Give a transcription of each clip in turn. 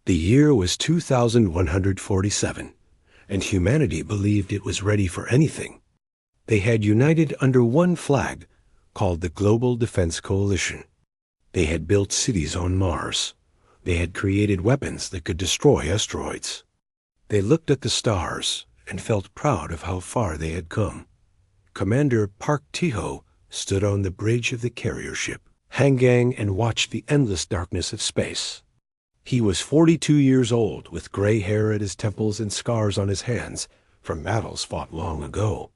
The year was 2147, and humanity believed it was ready for anything. They had united under one flag called the Global Defense Coalition. They had built cities on Mars. They had created weapons that could destroy asteroids. They looked at the stars and felt proud of how far they had come. Commander Park Tiho stood on the bridge of the carrier ship, Hangang, and watched the endless darkness of space. He was 42 years old, with gray hair at his temples and scars on his hands from battles fought long ago.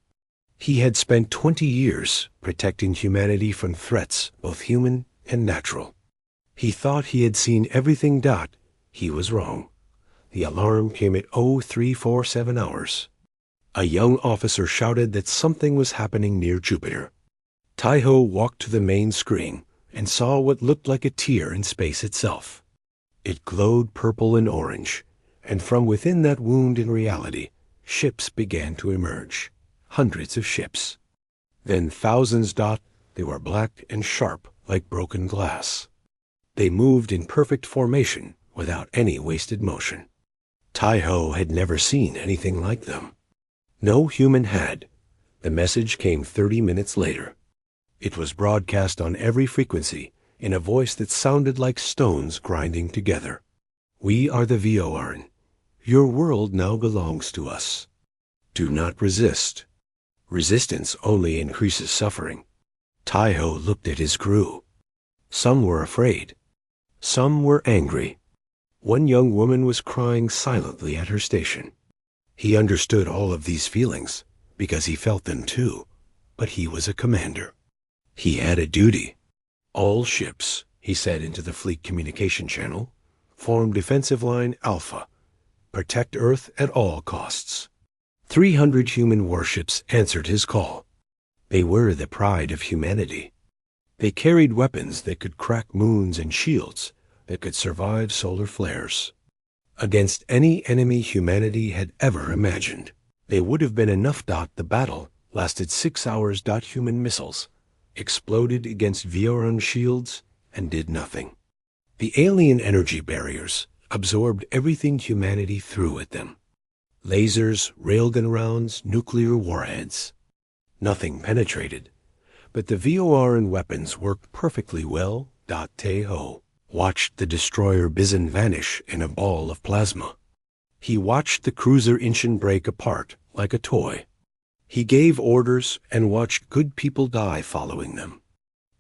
He had spent 20 years protecting humanity from threats, both human and natural. He thought he had seen everything. He was wrong. The alarm came at 0347 hours. A young officer shouted that something was happening near Jupiter. Taiho walked to the main screen and saw what looked like a tear in space itself. It glowed purple and orange, and from within that wound in reality, ships began to emerge. Hundreds of ships. Then thousands. They were black and sharp like broken glass. They moved in perfect formation without any wasted motion. Taiho had never seen anything like them. No human had. The message came 30 minutes later. It was broadcast on every frequency in a voice that sounded like stones grinding together. We are the VORN. Your world now belongs to us. Do not resist. Resistance only increases suffering. Taiho looked at his crew. Some were afraid. Some were angry. One young woman was crying silently at her station. He understood all of these feelings because he felt them too, but he was a commander. He had a duty. All ships, he said into the fleet communication channel, form defensive line Alpha. Protect Earth at all costs. 300 human warships answered his call. They were the pride of humanity. They carried weapons that could crack moons and shields that could survive solar flares. Against any enemy humanity had ever imagined. They would have been enough. The battle lasted 6 hours. Human missiles exploded against VORN shields and did nothing. The alien energy barriers absorbed everything humanity threw at them. Lasers, railgun rounds, nuclear warheads. Nothing penetrated, but the VORN weapons worked perfectly well. Taiho watched the destroyer Bison vanish in a ball of plasma. He watched the cruiser Incheon break apart like a toy. He gave orders and watched good people die following them.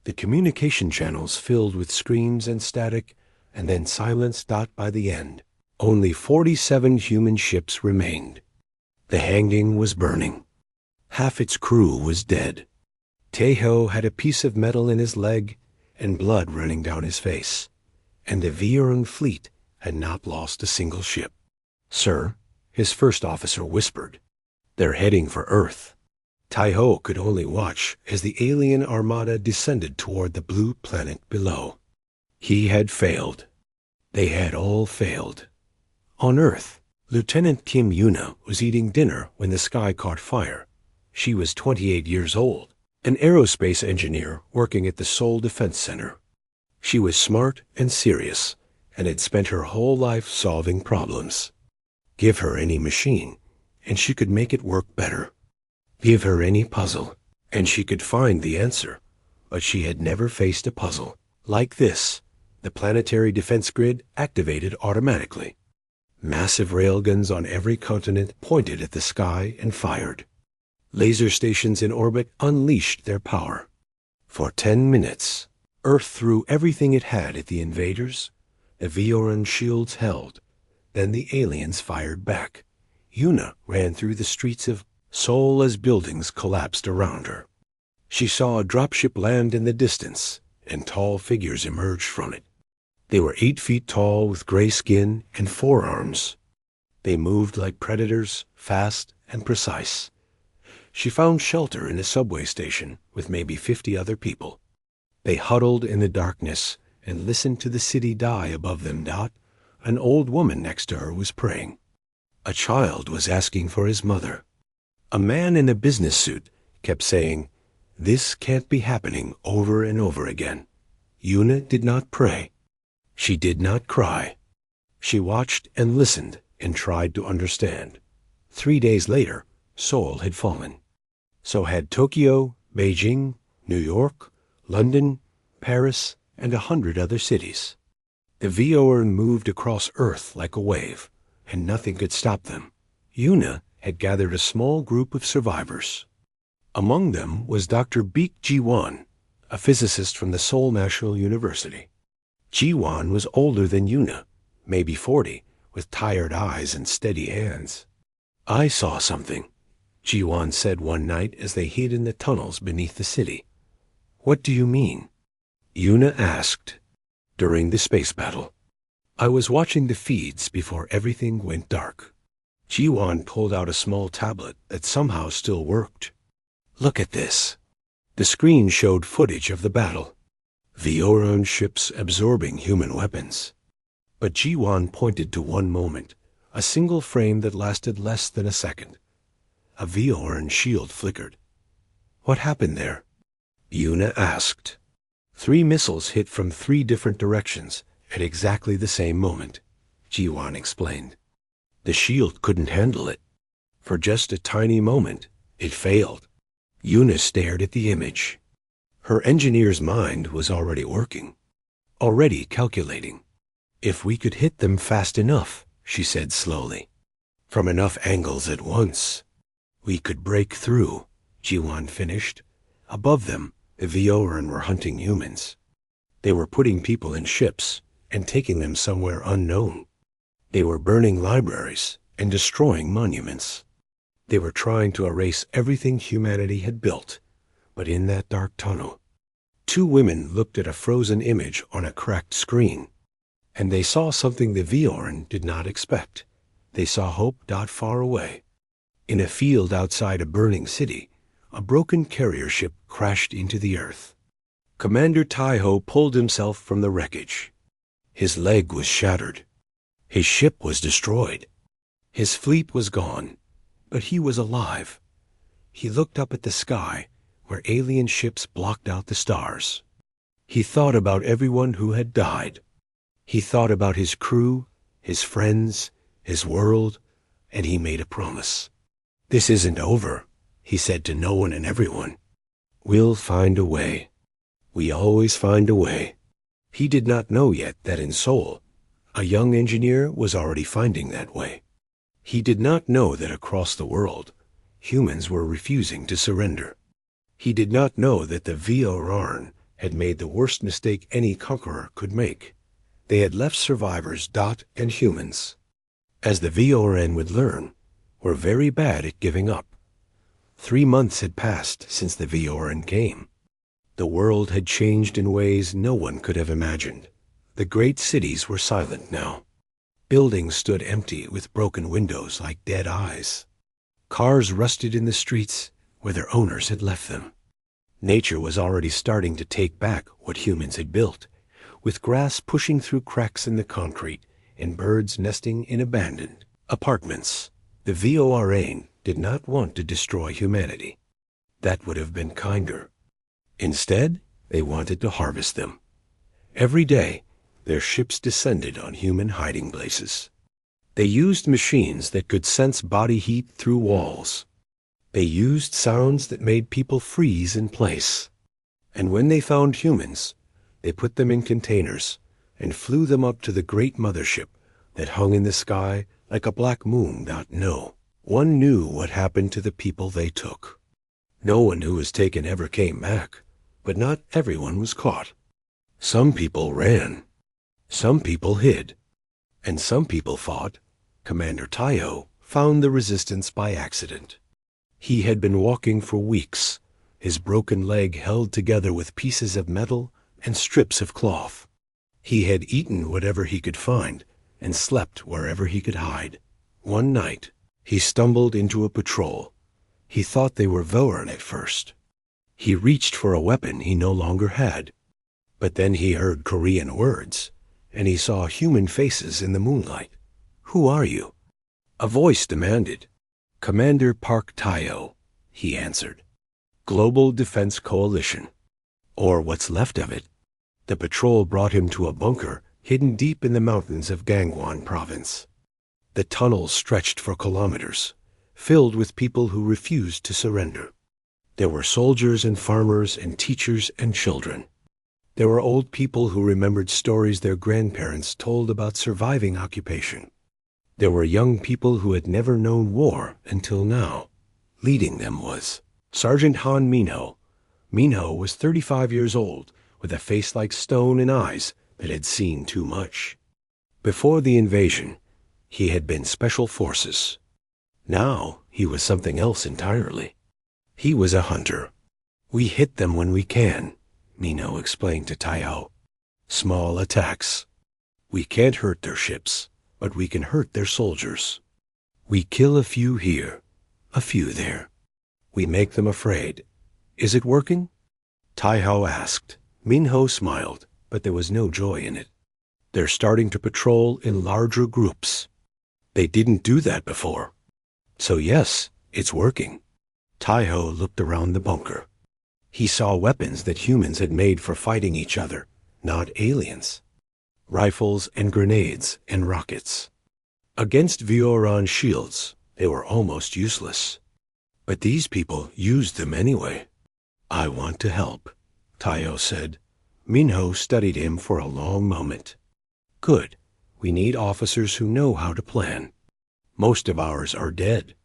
The communication channels filled with screams and static, and then silence. By the end, only 47 human ships remained. The Hanging was burning. Half its crew was dead. Taiho had a piece of metal in his leg and blood running down his face. And the VORN fleet had not lost a single ship. Sir, his first officer whispered, they're heading for Earth. Taiho could only watch as the alien armada descended toward the blue planet below. He had failed. They had all failed. On Earth, Lieutenant Kim Yuna was eating dinner when the sky caught fire. She was 28 years old, an aerospace engineer working at the Seoul Defense Center. She was smart and serious, and had spent her whole life solving problems. Give her any machine, and she could make it work better. Give her any puzzle, and she could find the answer. But she had never faced a puzzle like this. The planetary defense grid activated automatically. Massive railguns on every continent pointed at the sky and fired. Laser stations in orbit unleashed their power. For 10 minutes, Earth threw everything it had at the invaders. The VORN shields held. Then the aliens fired back. Yuna ran through the streets of Seoul as buildings collapsed around her. She saw a dropship land in the distance, and tall figures emerged from it. They were 8 feet tall with gray skin and 4 arms. They moved like predators, fast and precise. She found shelter in a subway station with maybe 50 other people. They huddled in the darkness and listened to the city die above them. An old woman next to her was praying. A child was asking for his mother. A man in a business suit kept saying, "This can't be happening over and over again." Yuna did not pray. She did not cry. She watched and listened and tried to understand. 3 days later, Seoul had fallen. So had Tokyo, Beijing, New York, London, Paris, and 100 other cities. The VOR moved across Earth like a wave, and nothing could stop them. Yuna had gathered a small group of survivors. Among them was Dr. Baek Ji-won, a physicist from the Seoul National University. Ji-won was older than Yuna, maybe 40, with tired eyes and steady hands. "I saw something," Ji-won said one night as they hid in the tunnels beneath the city. "What do you mean?" Yuna asked. "During the space battle. I was watching the feeds before everything went dark." Ji-won pulled out a small tablet that somehow still worked. "Look at this." The screen showed footage of the battle. VOR ships absorbing human weapons. But Ji-won pointed to one moment, a single frame that lasted less than a second. A VOR shield flickered. "What happened there?" Yuna asked. 3 missiles hit from 3 different directions at exactly the same moment, Ji-won explained. The shield couldn't handle it. For just a tiny moment, it failed. Yuna stared at the image. Her engineer's mind was already working, already calculating. "If we could hit them fast enough," she said slowly, "from enough angles at once, we could break through," Ji-won finished. Above them, the VOR were hunting humans. They were putting people in ships and taking them somewhere unknown. They were burning libraries and destroying monuments. They were trying to erase everything humanity had built. But in that dark tunnel, 2 women looked at a frozen image on a cracked screen. And they saw something the VOR did not expect. They saw hope dot far away. In a field outside a burning city, a broken carrier ship crashed into the earth. Commander Taiho pulled himself from the wreckage. His leg was shattered. His ship was destroyed. His fleet was gone, but he was alive. He looked up at the sky, where alien ships blocked out the stars. He thought about everyone who had died. He thought about his crew, his friends, his world, and he made a promise. "This isn't over," he said to no one and everyone. "We'll find a way. We always find a way." He did not know yet that in Seoul, a young engineer was already finding that way. He did not know that across the world, humans were refusing to surrender. He did not know that the VOR had made the worst mistake any conqueror could make. They had left survivors and humans. As the VOR would learn, were very bad at giving up. 3 months had passed since the VOR came. The world had changed in ways no one could have imagined. The great cities were silent now. Buildings stood empty with broken windows like dead eyes. Cars rusted in the streets where their owners had left them. Nature was already starting to take back what humans had built, with grass pushing through cracks in the concrete and birds nesting in abandoned apartments. The VOR did not want to destroy humanity. That would have been kinder. Instead, they wanted to harvest them. Every day, their ships descended on human hiding places. They used machines that could sense body heat through walls. They used sounds that made people freeze in place. And when they found humans, they put them in containers and flew them up to the great mothership that hung in the sky like a black moon. No one knew what happened to the people they took. No one who was taken ever came back, but not everyone was caught. Some people ran. Some people hid. And some people fought. Commander Taiho found the resistance by accident. He had been walking for weeks, his broken leg held together with pieces of metal and strips of cloth. He had eaten whatever he could find and slept wherever he could hide. One night, he stumbled into a patrol. He thought they were VOR at first. He reached for a weapon he no longer had. But then he heard Korean words, and he saw human faces in the moonlight. "Who are you?" A voice demanded. "Commander Park Taiho," he answered. "Global Defense Coalition. Or what's left of it." The patrol brought him to a bunker hidden deep in the mountains of Gangwon province. The tunnels stretched for kilometers, filled with people who refused to surrender. There were soldiers and farmers and teachers and children. There were old people who remembered stories their grandparents told about surviving occupation. There were young people who had never known war until now. Leading them was Sergeant Han Minho. Minho was 35 years old, with a face like stone and eyes that had seen too much. Before the invasion, he had been Special Forces. Now he was something else entirely. He was a hunter. "We hit them when we can," Minho explained to Taiho. "Small attacks. We can't hurt their ships, but we can hurt their soldiers. We kill a few here, a few there. We make them afraid. Is it working?" Taiho asked. Minho smiled, but there was no joy in it. "They're starting to patrol in larger groups. They didn't do that before. So yes, it's working." Taiho looked around the bunker. He saw weapons that humans had made for fighting each other, not aliens. Rifles and grenades and rockets. Against Vioran shields, they were almost useless. But these people used them anyway. "I want to help," Taiho said. Minho studied him for a long moment. "Good. We need officers who know how to plan. Most of ours are dead."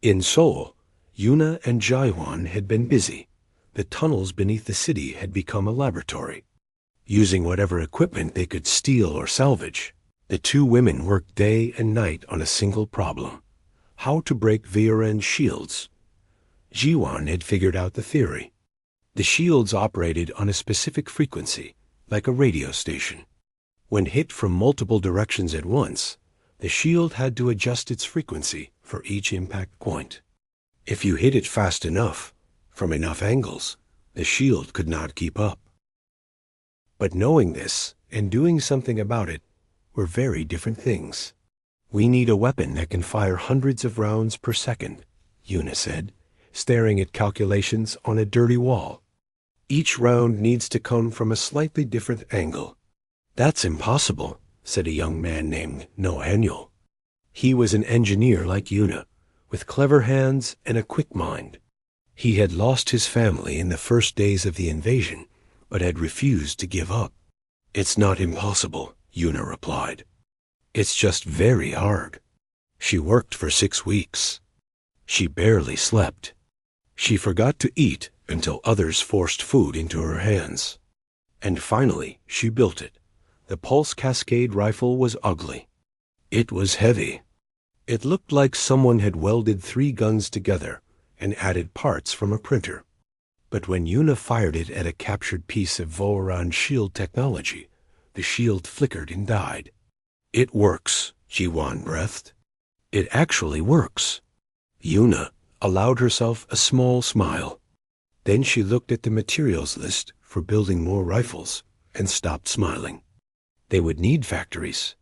In Seoul, Yuna and Jaiwan had been busy. The tunnels beneath the city had become a laboratory. Using whatever equipment they could steal or salvage, the two women worked day and night on a single problem: how to break Vioran's shields. Jiwan had figured out the theory. The shields operated on a specific frequency, like a radio station. When hit from multiple directions at once, the shield had to adjust its frequency for each impact point. If you hit it fast enough, from enough angles, the shield could not keep up. But knowing this and doing something about it were very different things. "We need a weapon that can fire hundreds of rounds per second," Yuna said, staring at calculations on a dirty wall. "Each round needs to come from a slightly different angle." "That's impossible," said a young man named No Hanyul. He was an engineer like Yuna, with clever hands and a quick mind. He had lost his family in the first days of the invasion, but had refused to give up. "It's not impossible," Yuna replied. "It's just very hard." She worked for 6 weeks. She barely slept. She forgot to eat until others forced food into her hands. And finally, she built it. The Pulse Cascade rifle was ugly. It was heavy. It looked like someone had welded 3 guns together and added parts from a printer. But when Yuna fired it at a captured piece of Vioran shield technology, the shield flickered and died. "It works," Jiwan breathed. "It actually works." Yuna allowed herself a small smile. Then she looked at the materials list for building more rifles and stopped smiling. They would need factories.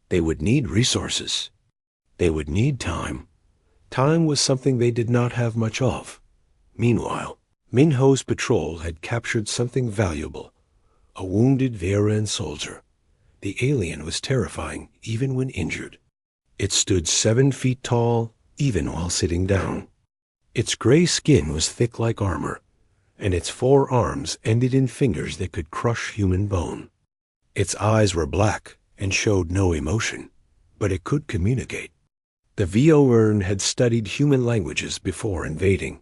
They would need resources. They would need time. Time was something they did not have much of. Meanwhile, Minho's patrol had captured something valuable: a wounded Vioran soldier. The alien was terrifying even when injured. It stood 7 feet tall, even while sitting down. Its gray skin was thick like armor, and its 4 arms ended in fingers that could crush human bone. Its eyes were black and showed no emotion, but it could communicate. The Vioran had studied human languages before invading.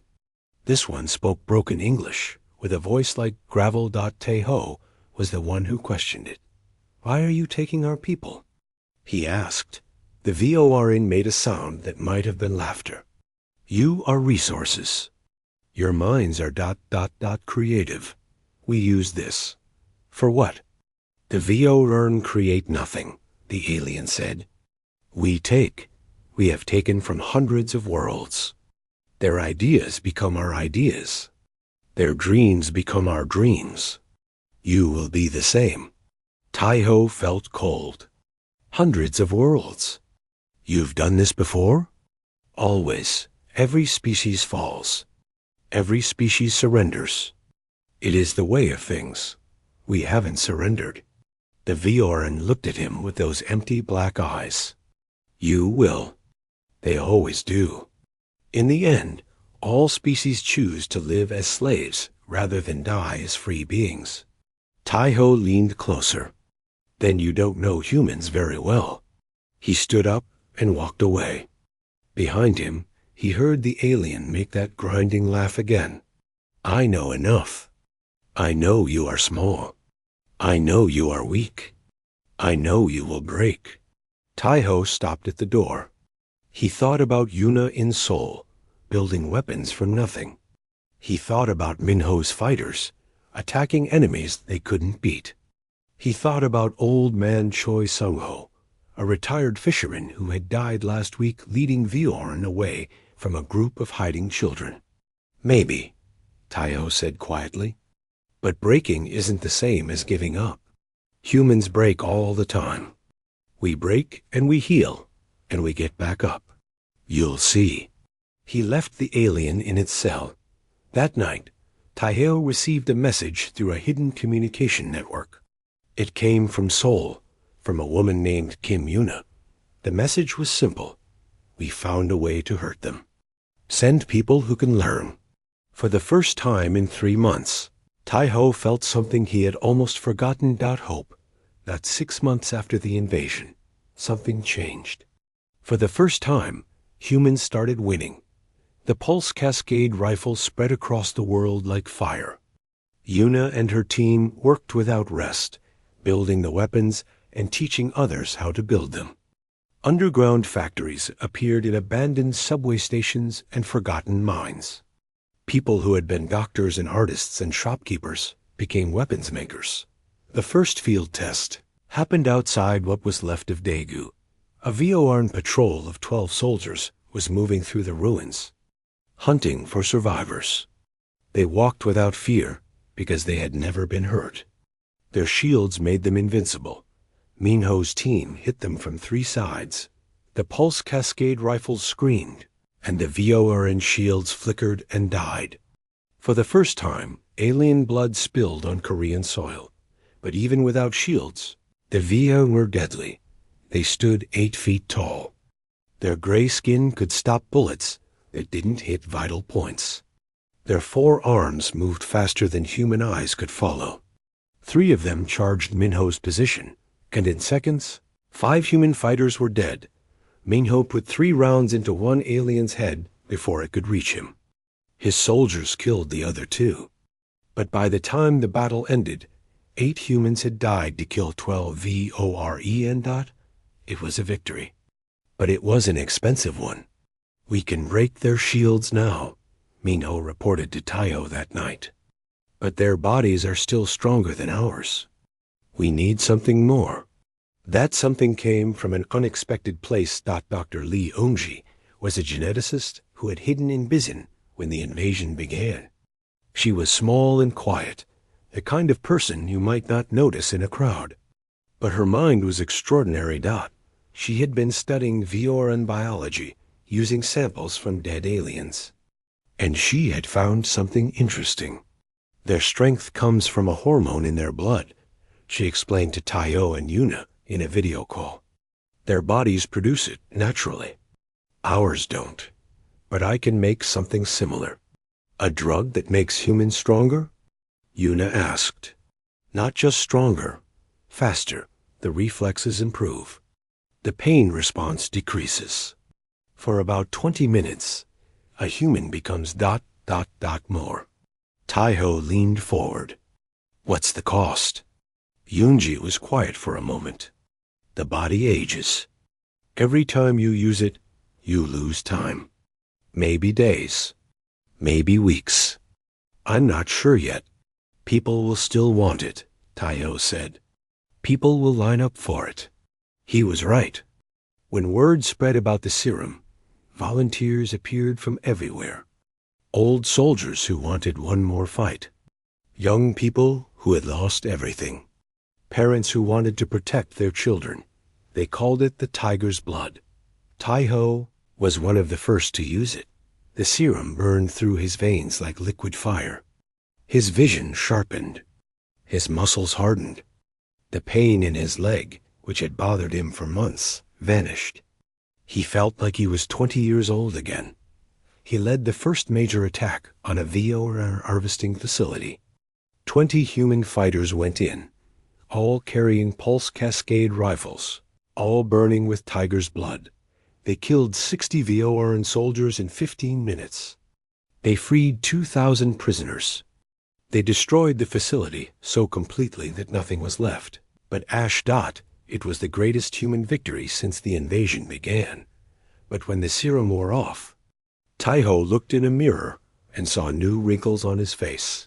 This one spoke broken English, with a voice like Gravel. Taeho was the one who questioned it. "Why are you taking our people?" he asked. The Vioran made a sound that might have been laughter. "You are resources. Your minds are ... creative. We use this." "For what?" "The Vioran create nothing," the alien said. "We take. We have taken from hundreds of worlds. Their ideas become our ideas. Their dreams become our dreams. You will be the same." Taiho felt cold. "Hundreds of worlds. You've done this before?" "Always. Every species falls. Every species surrenders. It is the way of things. We haven't surrendered." The Vioran looked at him with those empty black eyes. You will. They always do. In the end, all species choose to live as slaves rather than die as free beings. Tai-Ho leaned closer. Then you don't know humans very well. He stood up and walked away. Behind him, he heard the alien make that grinding laugh again. I know enough. I know you are small. I know you are weak. I know you will break. Tai-Ho stopped at the door. He thought about Yuna in Seoul, building weapons from nothing. He thought about Minho's fighters, attacking enemies they couldn't beat. He thought about old man Choi Sung-ho, a retired fisherman who had died last week leading Vioran away from a group of hiding children. Maybe, Tai-Ho said quietly, but breaking isn't the same as giving up. Humans break all the time. We break and we heal, and we get back up. You'll see. He left the alien in its cell. That night, Tai-Ho received a message through a hidden communication network. It came from Seoul, from a woman named Kim Yuna. The message was simple. We found a way to hurt them. Send people who can learn. For the first time in 3 months, Tai-Ho felt something he had almost forgotten. Hope that 6 months after the invasion, something changed. For the first time, humans started winning. The pulse cascade rifle spread across the world like fire. Yuna and her team worked without rest, building the weapons and teaching others how to build them. Underground factories appeared in abandoned subway stations and forgotten mines. People who had been doctors and artists and shopkeepers became weapons makers. The first field test happened outside what was left of Daegu. A Vioran patrol of 12 soldiers was moving through the ruins, hunting for survivors. They walked without fear because they had never been hurt. Their shields made them invincible. Minho's team hit them from 3 sides. The pulse cascade rifles screamed, and the Vioran shields flickered and died. For the first time, alien blood spilled on Korean soil. But even without shields, the Vioran were deadly. They stood 8 feet tall. Their gray skin could stop bullets that didn't hit vital points. Their 4 arms moved faster than human eyes could follow. 3 of them charged Minho's position, and in seconds, 5 human fighters were dead. Minho put 3 rounds into one alien's head before it could reach him. His soldiers killed the other 2. But by the time the battle ended, 8 humans had died to kill 12 VOREN. It was a victory. But it was an expensive one. We can break their shields now, Minho reported to Tai-Ho that night. But their bodies are still stronger than ours. We need something more. That something came from an unexpected place. Dr. Lee Eungji was a geneticist who had hidden in Bizen when the invasion began. She was small and quiet, the kind of person you might not notice in a crowd. But her mind was extraordinary. She had been studying Vioran biology, using samples from dead aliens. And she had found something interesting. Their strength comes from a hormone in their blood, she explained to Tai-Ho and Yuna in a video call. Their bodies produce it naturally. Ours don't. But I can make something similar. A drug that makes humans stronger? Yuna asked. Not just stronger, faster. The reflexes improve. The pain response decreases. For about 20 minutes, a human becomes ... more. Tai-Ho leaned forward. What's the cost? Eungji was quiet for a moment. The body ages. Every time you use it, you lose time. Maybe days. Maybe weeks. I'm not sure yet. People will still want it, Tai-Ho said. People will line up for it. He was right. When word spread about the serum, volunteers appeared from everywhere. Old soldiers who wanted one more fight. Young people who had lost everything. Parents who wanted to protect their children. They called it the tiger's blood. Tai-Ho was one of the first to use it. The serum burned through his veins like liquid fire. His vision sharpened. His muscles hardened. The pain in his leg, which had bothered him for months, vanished. He felt like he was 20 years old again. He led the first major attack on a VOR harvesting facility. 20 human fighters went in, all carrying pulse cascade rifles, all burning with tiger's blood. They killed 60 VOR soldiers in 15 minutes. They freed 2,000 prisoners. They destroyed the facility so completely that nothing was left. But it was the greatest human victory since the invasion began. But when the serum wore off, Taiho looked in a mirror and saw new wrinkles on his face,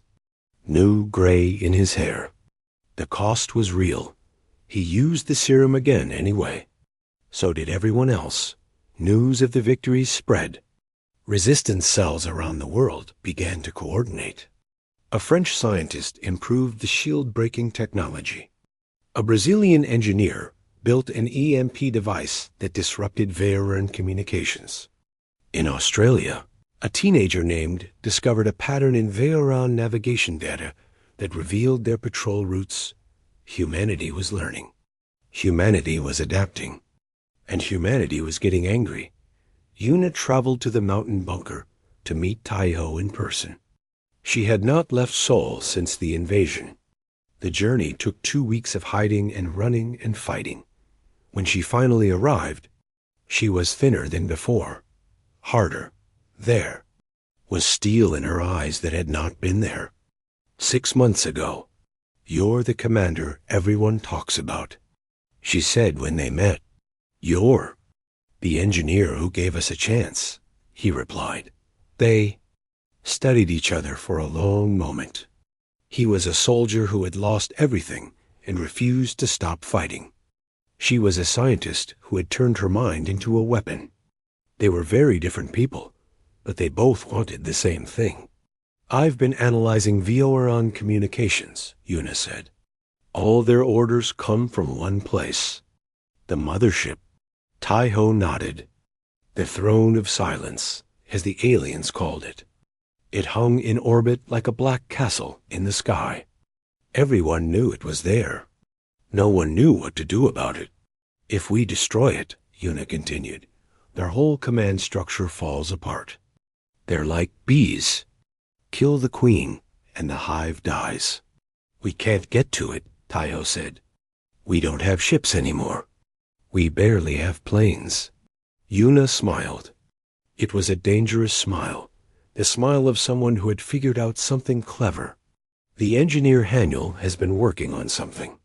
new gray in his hair. The cost was real. He used the serum again anyway. So did everyone else. News of the victories spread. Resistance cells around the world began to coordinate. A French scientist improved the shield-breaking technology. A Brazilian engineer built an EMP device that disrupted VOR communications. In Australia, a teenager named discovered a pattern in VOR navigation data that revealed their patrol routes. Humanity was learning. Humanity was adapting. And humanity was getting angry. Yuna traveled to the mountain bunker to meet Taiho in person. She had not left Seoul since the invasion. The journey took 2 weeks of hiding and running and fighting. When she finally arrived, she was thinner than before, harder. There was steel in her eyes that had not been there. 6 months ago, "You're the commander everyone talks about," she said when they met. "You're the engineer who gave us a chance," he replied. They studied each other for a long moment. He was a soldier who had lost everything and refused to stop fighting. She was a scientist who had turned her mind into a weapon. They were very different people, but they both wanted the same thing. "I've been analyzing VOR communications," Yuna said. "All their orders come from one place. The mothership." Taiho nodded. The Throne of Silence, as the aliens called it. It hung in orbit like a black castle in the sky. Everyone knew it was there. No one knew what to do about it. "If we destroy it," Yuna continued, "their whole command structure falls apart. They're like bees. Kill the queen, and the hive dies." "We can't get to it," Taiho said. "We don't have ships anymore. We barely have planes." Yuna smiled. It was a dangerous smile, the smile of someone who had figured out something clever. "The engineer Haniel has been working on something,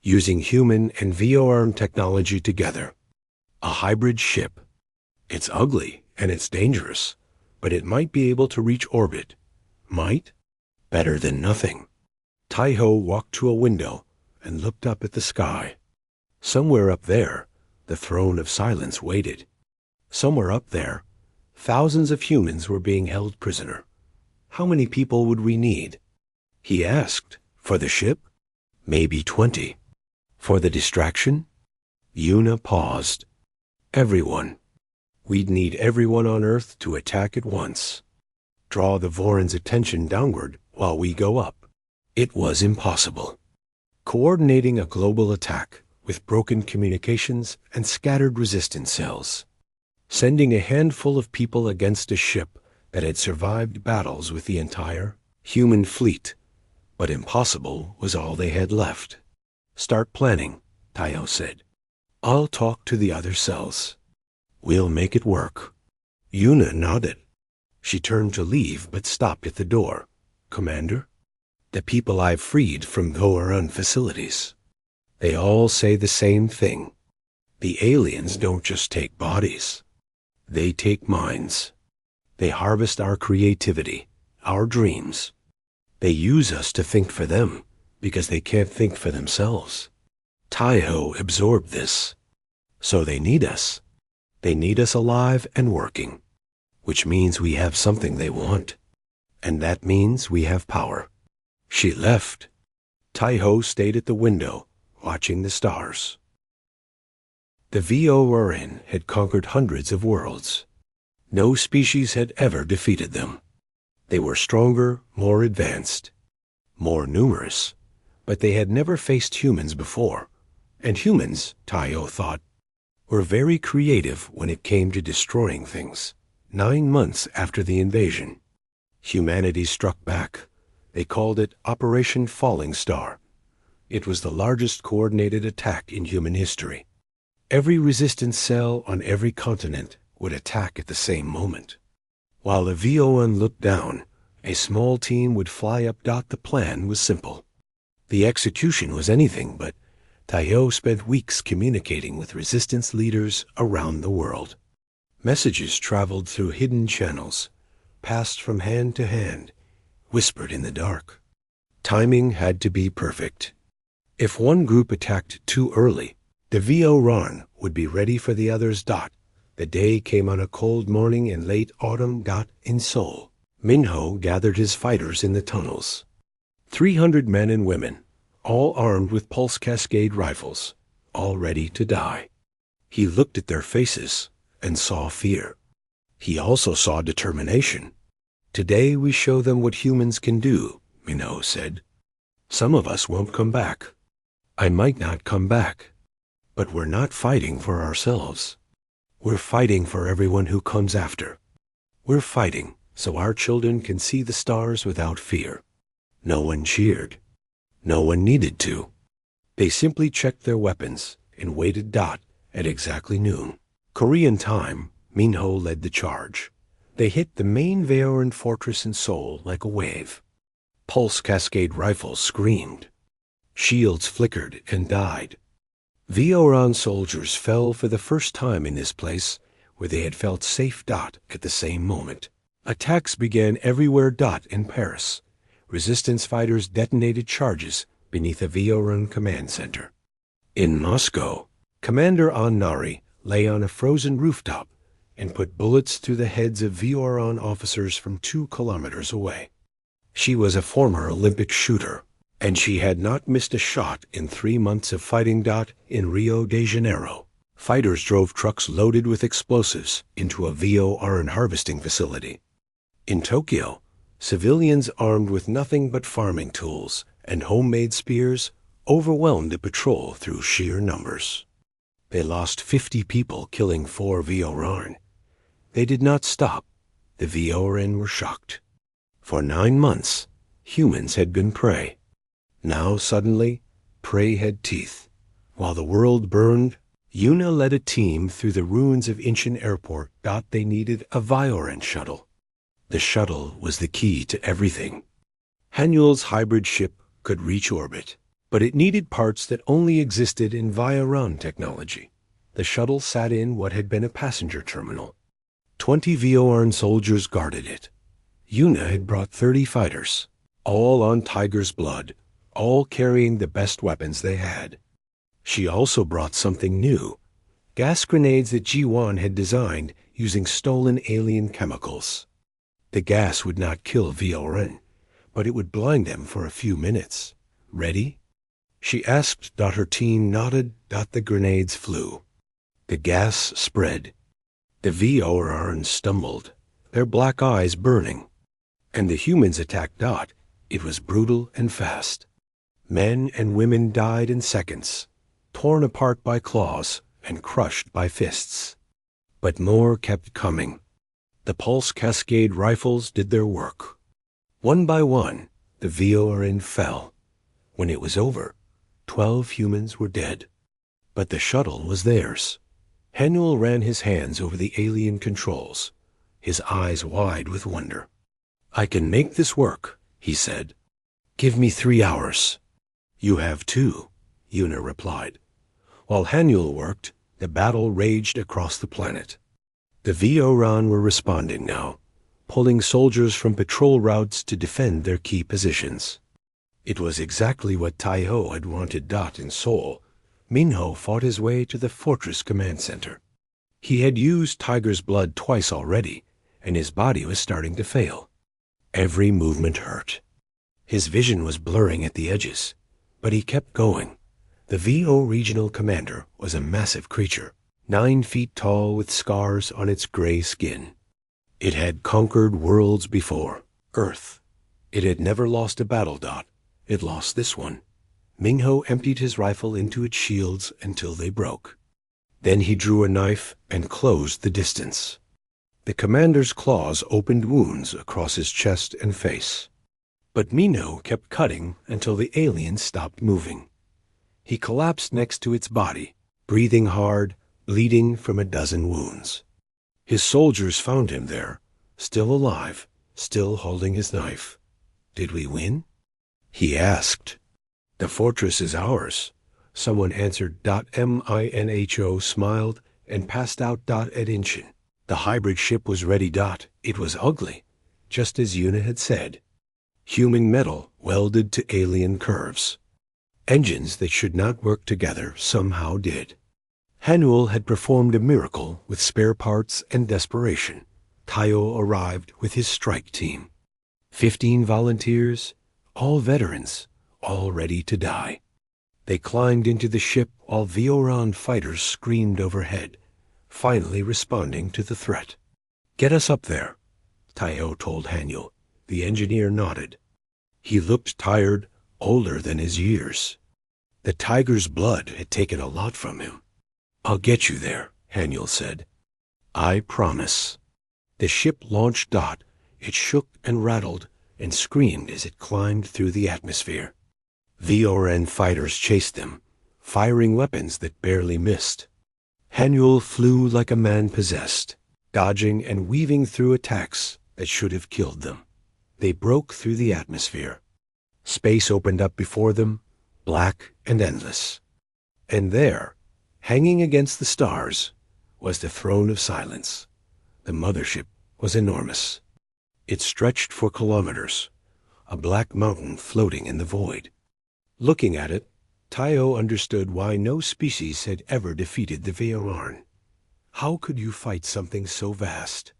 using human and VOR technology together. A hybrid ship. It's ugly and it's dangerous, but it might be able to reach orbit. Might? Better than nothing." Taiho walked to a window and looked up at the sky. Somewhere up there, the Throne of Silence waited. Somewhere up there, thousands of humans were being held prisoner. How many people would we need? He asked. For the ship? Maybe 20. For the distraction? Yuna paused. Everyone. We'd need everyone on Earth to attack at once. Draw the Voran's attention downward while we go up. It was impossible. Coordinating a global attack with broken communications and scattered resistance cells. Sending a handful of people against a ship that had survived battles with the entire human fleet. But impossible was all they had left. "Start planning," Taiho said. "I'll talk to the other cells. We'll make it work." Yuna nodded. She turned to leave but stopped at the door. "Commander? The people I've freed from Voran facilities. They all say the same thing. The aliens don't just take bodies. They take minds. They harvest our creativity, our dreams. They use us to think for them because they can't think for themselves. Taiho absorbed this. So they need us. They need us alive and working, which means we have something they want. And that means we have power." She left. Taiho stayed at the window, watching the stars. The VORN had conquered hundreds of worlds. No species had ever defeated them. They were stronger, more advanced, more numerous, But they had never faced humans before, and humans, Taiyo thought, were very creative when it came to destroying things. 9 months after the invasion, humanity struck back. They called it Operation Falling Star. It was the largest coordinated attack in human history. Every resistance cell on every continent would attack at the same moment. While the VO1 looked down, a small team would fly up. The plan was simple. The execution was anything but. Taiyo spent weeks communicating with resistance leaders around the world. Messages traveled through hidden channels, passed from hand to hand, whispered in the dark. Timing had to be perfect. If one group attacked too early, the VO-RAN would be ready for the others. The day came on a cold morning in late autumn. In Seoul, Minho gathered his fighters in the tunnels. 300 men and women, all armed with pulse cascade rifles, all ready to die. He looked at their faces and saw fear. He also saw determination. Today we show them what humans can do, Minho said. Some of us won't come back. I might not come back. But we're not fighting for ourselves. We're fighting for everyone who comes after. We're fighting so our children can see the stars without fear. No one cheered. No one needed to. They simply checked their weapons and waited. At exactly noon, Korean time, Minho led the charge. They hit the main Vaoran fortress in Seoul like a wave. Pulse cascade rifles screamed. Shields flickered and died. VORAN soldiers fell for the first time in this place where they had felt safe. At the same moment, attacks began everywhere. In Paris, resistance fighters detonated charges beneath a VORAN command center. In Moscow, Commander Nari lay on a frozen rooftop and put bullets through the heads of VORAN officers from 2 kilometers away. She was a former Olympic shooter, and she had not missed a shot in 3 months of fighting. In Rio de Janeiro, fighters drove trucks loaded with explosives into a VORAN harvesting facility. In Tokyo, civilians armed with nothing but farming tools and homemade spears overwhelmed the patrol through sheer numbers. They lost 50 people, killing 4 VORAN. They did not stop. The VORAN were shocked. For 9 months, humans had been prey. Now, suddenly, prey had teeth. While the world burned, Yuna led a team through the ruins of Incheon Airport. They needed a VORAN shuttle. The shuttle was the key to everything. Hanyul's hybrid ship could reach orbit, but it needed parts that only existed in VORAN technology. The shuttle sat in what had been a passenger terminal. 20 VORAN soldiers guarded it. Yuna had brought 30 fighters, all on tiger's blood, all carrying the best weapons they had. She also brought something new, gas grenades that Ji-won had designed using stolen alien chemicals. The gas would not kill VORAN, but it would blind them for a few minutes. Ready? She asked. Her team nodded. The grenades flew. The gas spread. The VORAN stumbled, their black eyes burning. And the humans attacked. It was brutal and fast. Men and women died in seconds, torn apart by claws and crushed by fists. But more kept coming. The pulse cascade rifles did their work. One by one, the VORAN fell. When it was over, 12 humans were dead. But the shuttle was theirs. Hanyul ran his hands over the alien controls, his eyes wide with wonder. I can make this work, he said. Give me 3 hours. You have 2, Yuna replied. While Hanyul worked, the battle raged across the planet. The VORAN were responding now, pulling soldiers from patrol routes to defend their key positions. It was exactly what Taiho had wanted. In Seoul, Minho fought his way to the fortress command center. He had used tiger's blood twice already, and his body was starting to fail. Every movement hurt. His vision was blurring at the edges, but he kept going. The VO regional commander was a massive creature, 9 feet tall with scars on its gray skin. It had conquered worlds before, Earth. It had never lost a battle. It lost this one. Mingho emptied his rifle into its shields until they broke. Then he drew a knife and closed the distance. The commander's claws opened wounds across his chest and face. But Mingho kept cutting until the alien stopped moving. He collapsed next to its body, breathing hard, bleeding from a dozen wounds. His soldiers found him there, still alive, still holding his knife. "Did we win?" he asked. "The fortress is ours," someone answered. Minho smiled and passed out. At Inchin. The hybrid ship was ready. It was ugly, just as Yuna had said. Human metal welded to alien curves. Engines that should not work together somehow did. Hanuel had performed a miracle with spare parts and desperation. Tayo arrived with his strike team. 15 volunteers, all veterans, all ready to die. They climbed into the ship while Vioran fighters screamed overhead, finally responding to the threat. "Get us up there," Tayo told Hanuel. The engineer nodded. He looked tired, older than his years. The tiger's blood had taken a lot from him. "I'll get you there," Hanuel said. "I promise." The ship launched. It shook and rattled and screamed as it climbed through the atmosphere. Vioran fighters chased them, firing weapons that barely missed. Hanuel flew like a man possessed, dodging and weaving through attacks that should have killed them. They broke through the atmosphere. Space opened up before them, black and endless. And there, hanging against the stars, was the throne of silence. The mothership was enormous. It stretched for kilometers, a black mountain floating in the void. Looking at it, Tayo understood why no species had ever defeated the Vioran. How could you fight something so vast?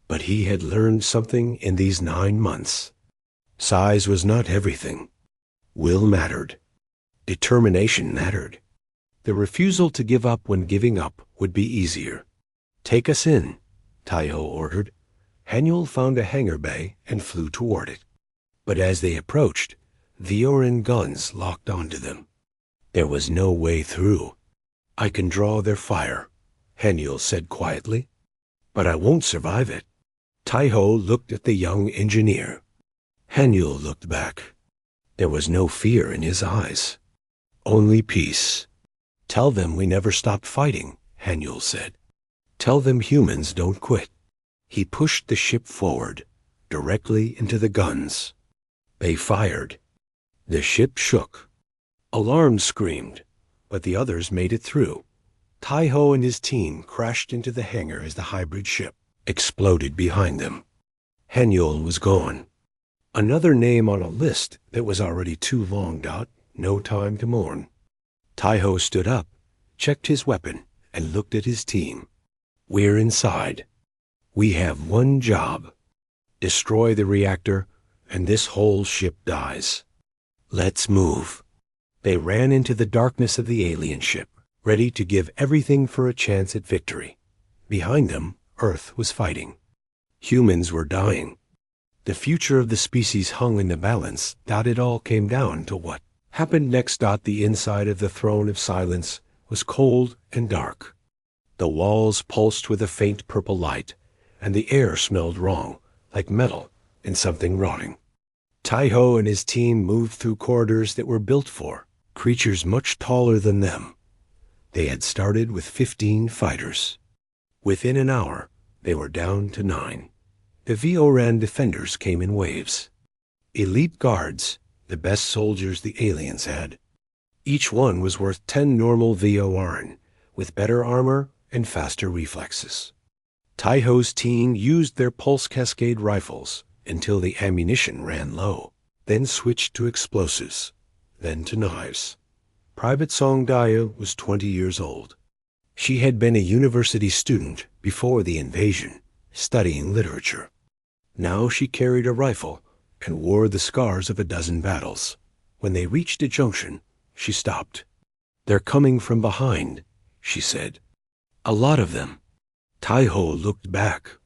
But he had learned something in these 9 months. Size was not everything. Will mattered. Determination mattered. The refusal to give up when giving up would be easier. "Take us in," Tayo ordered. Hanuel found a hangar bay and flew toward it. But as they approached, Vioran guns locked onto them. There was no way through. "I can draw their fire," Hanuel said quietly. "But I won't survive it." Tayo looked at the young engineer. Hanuel looked back. There was no fear in his eyes. Only peace. "Tell them we never stopped fighting," Hanuel said. "Tell them humans don't quit." He pushed the ship forward, directly into the guns. They fired. The ship shook. Alarms screamed, but the others made it through. Tayo and his team crashed into the hangar as the hybrid ship exploded behind them. Hanuel was gone. Another name on a list that was already too long. No time to mourn. Tayo stood up, checked his weapon, and looked at his team. "We're inside. We have one job. Destroy the reactor, and this whole ship dies. Let's move." They ran into the darkness of the alien ship, ready to give everything for a chance at victory. Behind them, Earth was fighting. Humans were dying. The future of the species hung in the balance. It all came down to what happened next. The inside of the throne of silence was cold and dark. The walls pulsed with a faint purple light, and the air smelled wrong, like metal and something rotting. Tayo and his team moved through corridors that were built for creatures much taller than them. They had started with 15 fighters. Within an hour, they were down to 9. The Vioran defenders came in waves. Elite guards, the best soldiers the aliens had. Each one was worth 10 normal Vioran, with better armor and faster reflexes. Tayo's team used their pulse cascade rifles until the ammunition ran low, then switched to explosives, then to knives. Private Song Daya was 20 years old. She had been a university student before the invasion, studying literature. Now she carried a rifle and wore the scars of a dozen battles. When they reached a junction, she stopped. "They're coming from behind," she said. "A lot of them." Tayo looked back.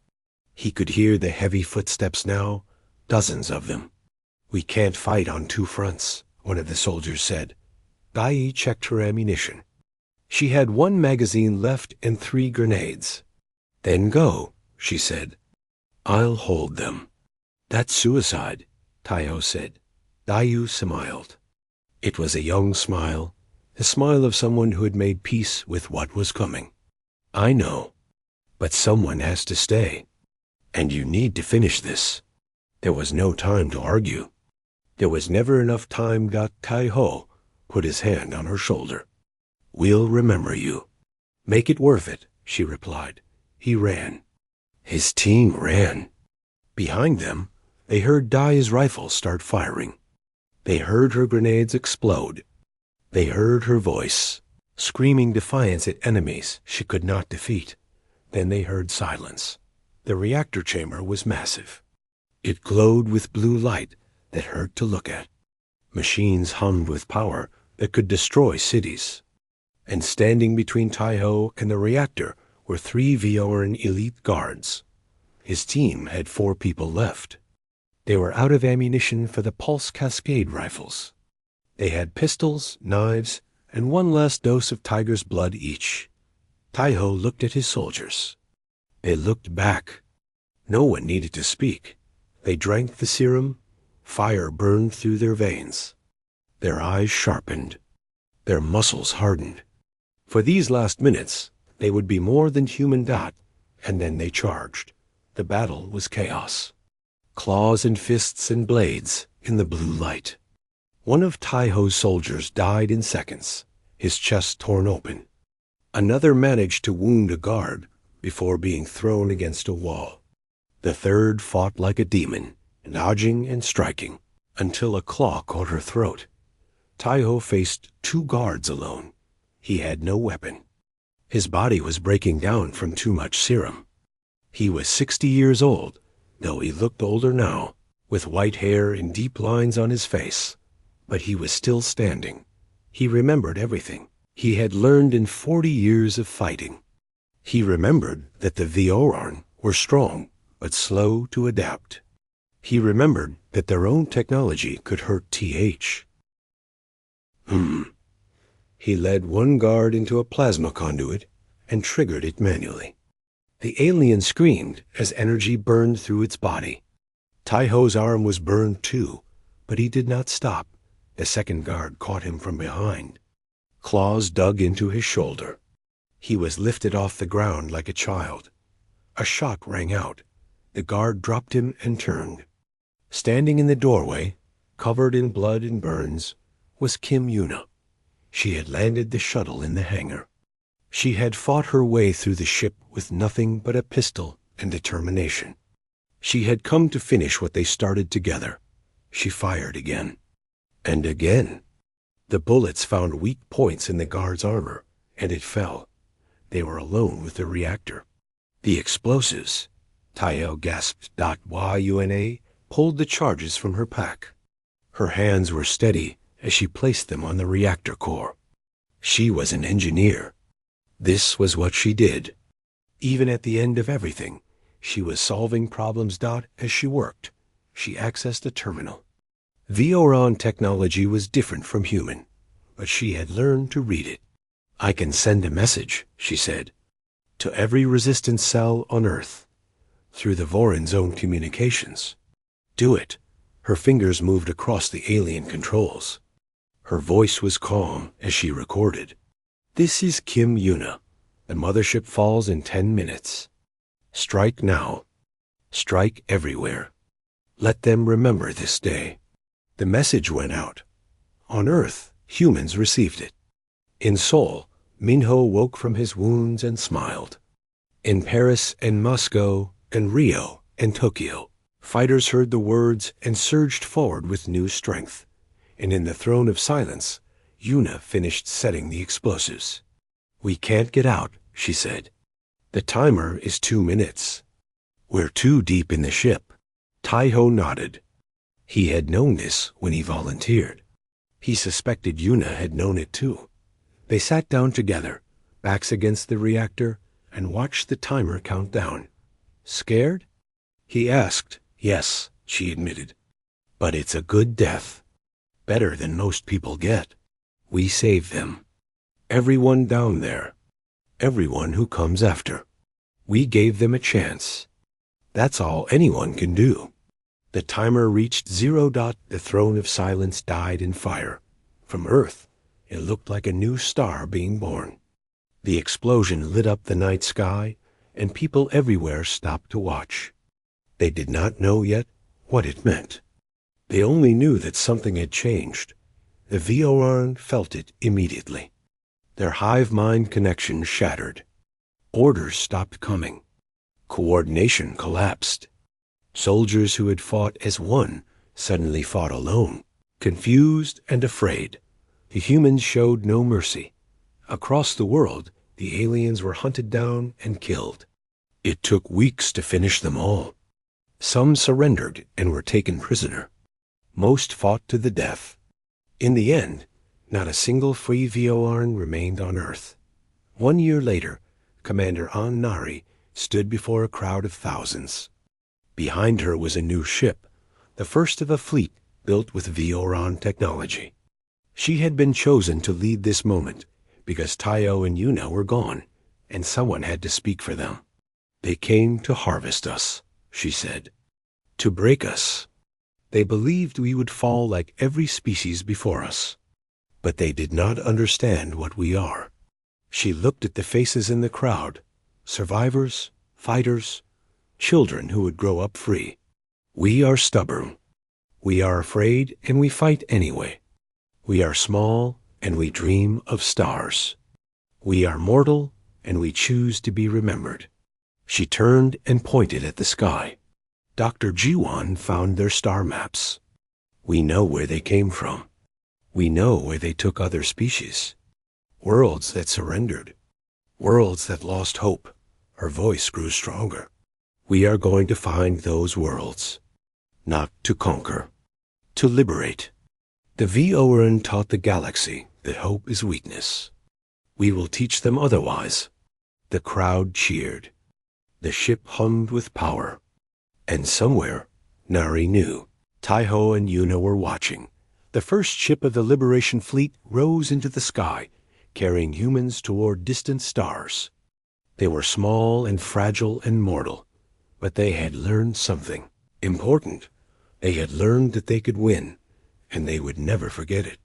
He could hear the heavy footsteps now, dozens of them. "We can't fight on 2 fronts," one of the soldiers said. Dai checked her ammunition. She had 1 magazine left and 3 grenades. "Then go," she said. "I'll hold them." "That's suicide," Taiho said. Daiyu smiled. It was a young smile, a smile of someone who had made peace with what was coming. "I know, but someone has to stay, and you need to finish this." There was no time to argue. There was never enough time. Taiho put his hand on her shoulder. "We'll remember you." "Make it worth it," she replied. He ran. His team ran. Behind them, they heard Dai's rifle start firing. They heard her grenades explode. They heard her voice, screaming defiance at enemies she could not defeat. Then they heard silence. The reactor chamber was massive. It glowed with blue light that hurt to look at. Machines hummed with power that could destroy cities. And standing between Taiho and the reactor were 3 Vioran elite guards. His team had 4 people left. They were out of ammunition for the pulse cascade rifles. They had pistols, knives, and 1 last dose of tiger's blood each. Taiho looked at his soldiers. They looked back. No one needed to speak. They drank the serum. Fire burned through their veins. Their eyes sharpened. Their muscles hardened. For these last minutes, they would be more than human. And then they charged. The battle was chaos. Claws and fists and blades in the blue light. One of Taiho's soldiers died in seconds, his chest torn open. Another managed to wound a guard before being thrown against a wall. The third fought like a demon, dodging and striking, until a claw caught her throat. Taiho faced 2 guards alone. He had no weapon. His body was breaking down from too much serum. He was 60 years old, though he looked older now, with white hair and deep lines on his face. But he was still standing. He remembered everything he had learned in 40 years of fighting. He remembered that the Vioran were strong, but slow to adapt. He remembered that their own technology could hurt TH. He led 1 guard into a plasma conduit and triggered it manually. The alien screamed as energy burned through its body. Taiho's arm was burned too, but he did not stop. The second guard caught him from behind. Claws dug into his shoulder. He was lifted off the ground like a child. A shot rang out. The guard dropped him and turned. Standing in the doorway, covered in blood and burns, was Kim Yuna. She had landed the shuttle in the hangar. She had fought her way through the ship with nothing but a pistol and determination. She had come to finish what they started together. She fired again. And again. The bullets found weak points in the guard's armor, and it fell. They were alone with the reactor. The explosives, Taiho gasped. Yuna pulled the charges from her pack. Her hands were steady as she placed them on the reactor core. She was an engineer. This was what she did. Even at the end of everything, she was solving problems. As she worked, she accessed a terminal. Vioran technology was different from human, but she had learned to read it. "I can send a message," she said, "to every resistance cell on Earth, through the Voran's own communications." "Do it." Her fingers moved across the alien controls. Her voice was calm as she recorded. "This is Kim Yuna. The mothership falls in 10 minutes. Strike now. Strike everywhere. Let them remember this day." The message went out. On Earth, humans received it. In Seoul, Minho woke from his wounds and smiled. In Paris and Moscow and Rio and Tokyo, fighters heard the words and surged forward with new strength. And in the throne of silence, Yuna finished setting the explosives. "We can't get out," she said. "The timer is 2 minutes. We're too deep in the ship." Taiho nodded. He had known this when he volunteered. He suspected Yuna had known it too. They sat down together, backs against the reactor, and watched the timer count down. "Scared?" he asked. "Yes," she admitted. "But it's a good death. Better than most people get." We save them. Everyone down there. Everyone who comes after. We gave them a chance. That's all anyone can do. The timer reached 0. The throne of silence died in fire. From Earth, it looked like a new star being born. The explosion lit up the night sky, and people everywhere stopped to watch. They did not know yet what it meant. They only knew that something had changed. The VOR felt it immediately. Their hive mind connection shattered. Orders stopped coming. Coordination collapsed. Soldiers who had fought as one suddenly fought alone, confused and afraid. The humans showed no mercy. Across the world, the aliens were hunted down and killed. It took weeks to finish them all. Some surrendered and were taken prisoner. Most fought to the death. In the end, not a single free VOR remained on Earth. 1 year later, Commander Nari stood before a crowd of thousands. Behind her was a new ship, the first of a fleet built with VOR technology. She had been chosen to lead this moment because Tayo and Yuna were gone, and someone had to speak for them. They came to harvest us, she said, to break us. They believed we would fall like every species before us, but they did not understand what we are. She looked at the faces in the crowd, survivors, fighters, children who would grow up free. We are stubborn. We are afraid, and we fight anyway. We are small, and we dream of stars. We are mortal, and we choose to be remembered. She turned and pointed at the sky. Dr. Jiwan found their star maps. We know where they came from. We know where they took other species. Worlds that surrendered. Worlds that lost hope. Her voice grew stronger. We are going to find those worlds. Not to conquer. To liberate. The VORN taught the galaxy that hope is weakness. We will teach them otherwise. The crowd cheered. The ship hummed with power. And somewhere, Nari knew, Taiho and Yuna were watching. The first ship of the Liberation Fleet rose into the sky, carrying humans toward distant stars. They were small and fragile and mortal, but they had learned something important. They had learned that they could win, and they would never forget it.